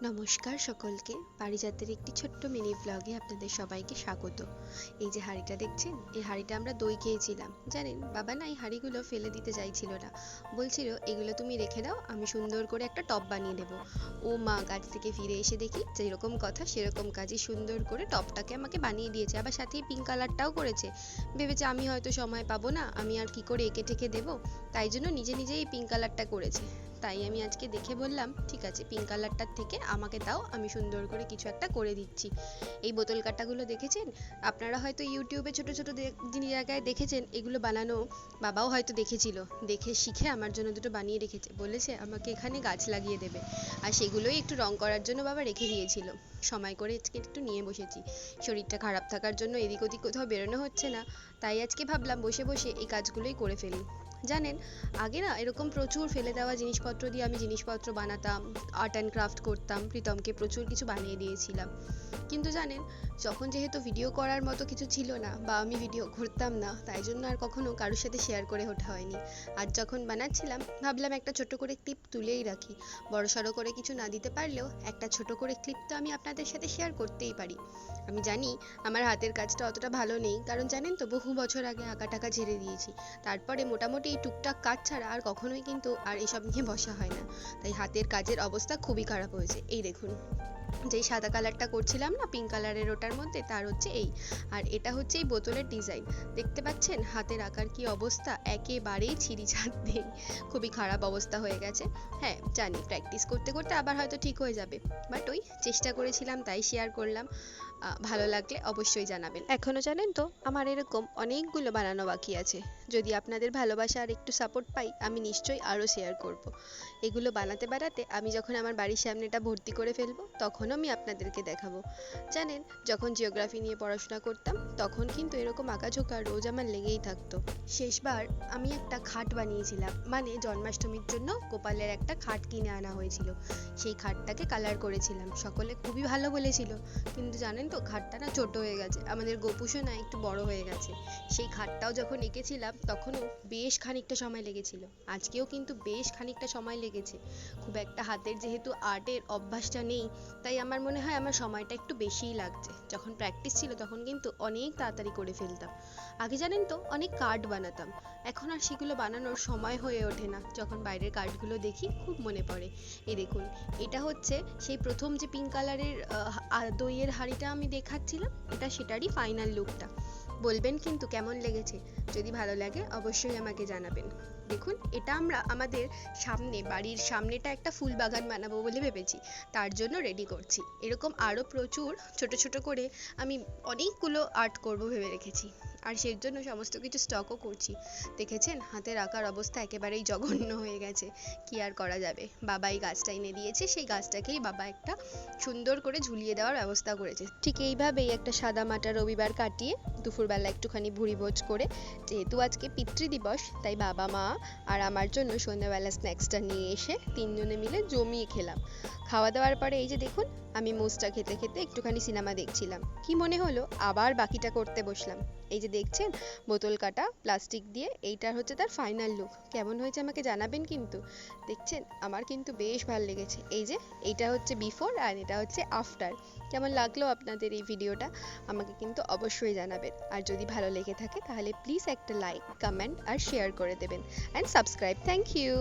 নমস্কার সকলকে, পারিজাতের একটি ছোট্ট মিনি ব্লগে আপনাদের সবাইকে স্বাগত। এই যে হাঁড়িটা দেখছেন, এই হাঁড়িটা আমরা দই খেয়েছিলাম। জানেন, বাবা না এই হাঁড়িগুলো ফেলে দিতে চাইছিল না, বলছিল এগুলো তুমি রেখে দাও, আমি সুন্দর করে একটা টব বানিয়ে দেবো। ও মা কাজ থেকে ফিরে এসে দেখি যেরকম কথা সেরকম কাজই সুন্দর করে টবটাকে আমাকে বানিয়ে দিয়েছে, আবার সাথে পিঙ্ক কালারটাও করেছে। ভেবেছে আমি হয়তো সময় পাবো না, আমি আর কি করে এঁকে ঠেকে দেবো, তাই জন্য নিজে নিজেই পিঙ্ক কালারটা করেছে। তাই আমি আজকে দেখে বললাম ঠিক আছে, পিঙ্ক কালারটার থেকে আমাকে দাও, আমি সুন্দর করে কিছু একটা করে দিচ্ছি। এই বোতল কাটাগুলো দেখেছেন আপনারা, হয়তো ইউটিউবে ছোট ছোট জায়গায় দেখেছেন এগুলো বানানো। বাবাও হয়তো দেখেছিল, দেখে শিখে আমার জন্য দুটো বানিয়ে রেখেছে, বলেছে আমাকে এখানে গাছ লাগিয়ে দেবে। আর সেগুলোই একটু রং করার জন্য বাবা রেখে দিয়েছিল। সময় করে আজকে একটু নিয়ে বসেছি। শরীরটা খারাপ থাকার জন্য এদিক ওদিক কোথাও বেরোনো হচ্ছে না, তাই আজকে ভাবলাম বসে বসে এই কাজগুলোই করে ফেলি। জানেন, আগে না এরকম প্রচুর ফেলে দেওয়া জিনিসপত্র দিয়ে আমি জিনিসপত্র বানাতাম, আর্ট অ্যান্ড ক্রাফট করতাম, প্রীতমকে প্রচুর কিছু বানিয়ে দিয়েছিলাম। কিন্তু জানেন, যখন যেহেতু ভিডিও করার মতো কিছু ছিল না বা আমি ভিডিও করতাম না, তাই জন্য আর কখনো কারোর সাথে শেয়ার করে ওঠা হয়নি। আর যখন বানাচ্ছিলাম ভাবলাম একটা ছোট করে ক্লিপ তুলেই রাখি, বড়সড় করে কিছু না দিতে পারলেও একটা ছোট করে ক্লিপ তো আমি আপনাদের সাথে শেয়ার করতেই পারি। আমি জানি আমার হাতের কাজটা অতটা ভালো নেই, কারণ জানেন তো বহু বছর আগে আঁকা টাকা ঝেড়ে দিয়েছি। তারপরে মোটামুটি এই টুকটাক কাজ ছাড়া আর কখনোই কিন্তু আর এসব নিয়ে বসা হয় না। তাই হাতের কাজের অবস্থা খুবই খারাপ হয়েছে। এই দেখুন, যেই সাদা কালারটা করছিলাম না পিঙ্ক কালারের, ওটার মধ্যে তার হচ্ছে এই, আর এটা হচ্ছে এই বোতলের ডিজাইন। দেখতে পাচ্ছেন হাতের আঁকার কি অবস্থা, একেবারেই ছিঁড়িছাড় নেই, খুবই খারাপ অবস্থা হয়ে গেছে। হ্যাঁ জানি, প্র্যাকটিস করতে করতে আবার হয়তো ঠিক হয়ে যাবে, বাট ওই চেষ্টা করেছিলাম তাই শেয়ার করলাম। ভালো লাগলে অবশ্যই জানাবেন। এখনো জানেন তো আমার এরকম অনেকগুলো বানানো বাকি আছে। যদি আপনাদের ভালোবাসা আর একটু সাপোর্ট পাই, আমি নিশ্চয়ই আরও শেয়ার করব। এগুলো বানাতে বানাতে আমি যখন আমার বাড়ির সামনেটা ভর্তি করে ফেলবো, তখনও আমি আপনাদেরকে দেখাবো। জানেন, যখন জিওগ্রাফি নিয়ে পড়াশোনা করতাম তখন কিন্তু এরকম আঁকাঝোঁকা রোজ আমার লেগেই থাকতো। শেষবার আমি একটা খাট বানিয়েছিলাম, মানে জন্মাষ্টমীর জন্য গোপালের একটা খাট কিনে আনা হয়েছিল। সেই খাটটাকে কালার করেছিলাম, সকলে খুবই ভালো বলেছিল। কিন্তু জানেন তো খাটটা না ছোট হয়ে গেছে, আমাদের গোপুসও না একটু বড় হয়ে গেছে। সেই খাটটাও যখন এঁকেছিলাম তখনও বেশ খানিকটা সময় লেগেছিল, আজকেও কিন্তু বেশ খানিকটা সময় লেগেছে। খুব একটা হাতের যেহেতু আর্টের অভ্যাসটা নেই, তাই আমার মনে হয় আমার সময়টা একটু বেশিই লাগছে। যখন প্র্যাকটিস ছিল তখন কিন্তু অনেক তাড়াতাড়ি করে ফেলতাম। আগে জানেন তো অনেক কার্ড বানাতাম, এখন আর সেগুলো বানানোর সময় হয়ে ওঠে না। যখন বাইরের কার্ডগুলো দেখি খুব মনে পড়ে। এই দেখুন, এটা হচ্ছে সেই প্রথম যে পিঙ্ক কালারের দইয়ের হাঁড়িটা আমি দেখাচ্ছিলাম, এটা সেটারই ফাইনাল লুকটা। বলবেন কিন্তু কেমন লেগেছে, যদি ভালো লাগে অবশ্যই আমাকে জানাবেন। দেখুন, এটা আমরা আমাদের সামনে, বাড়ির সামনেটা একটা ফুল বাগান বানাবো বলে ভেবেছি, তার জন্য রেডি করছি। এরকম আরও প্রচুর ছোট ছোট করে আমি অনেকগুলো আর্ট করব ভেবে রেখেছি, আর সেই জন্য সমস্ত কিছু স্টকও করছি। দেখেছেন হাতের আঁকার অবস্থা একেবারেই জঘন্য হয়ে গেছে, কি আর করা যাবে। বাবা এই গাছটা এনে দিয়েছে, সেই গাছটাকেই বাবা একটা সুন্দর করে ঝুলিয়ে দেওয়ার ব্যবস্থা করেছে। ঠিক এইভাবেই একটা সাদা মাটা রবিবার কাটিয়ে দুপুরবেলা একটুখানি ভুড়িভোজ করে, যেহেতু আজকে পিতৃদিবস তাই বাবা মা আর আমার জন্য সন্ধ্যাবেলা স্ন্যাক্সটা নিয়ে এসে তিনজনে মিলে জমিয়ে খেলাম। খাওয়া দাওয়ার পরে এই যে দেখুন, আমি মোচটা খেতে খেতে একটুখানি সিনেমা দেখছিলাম। কি মনে হলো আবার বাকিটা করতে বসলাম। এই যে দেখছেন বোতল কাটা প্লাস্টিক দিয়ে, এইটার হচ্ছে তার ফাইনাল লুক। কেমন হয়েছে আমাকে জানাবেন কিন্তু। দেখছেন আমার কিন্তু বেশ ভালো লেগেছে। এই যে এইটা হচ্ছে বিফোর আর এটা হচ্ছে আফটার। কেমন লাগলো আপনাদের এই ভিডিওটা আমাকে কিন্তু অবশ্যই জানাবেন। আর যদি ভালো লেগে থাকে তাহলে প্লিজ একটা লাইক, কমেন্ট আর শেয়ার করে দেবেন, অ্যান্ড সাবস্ক্রাইব। Thank you.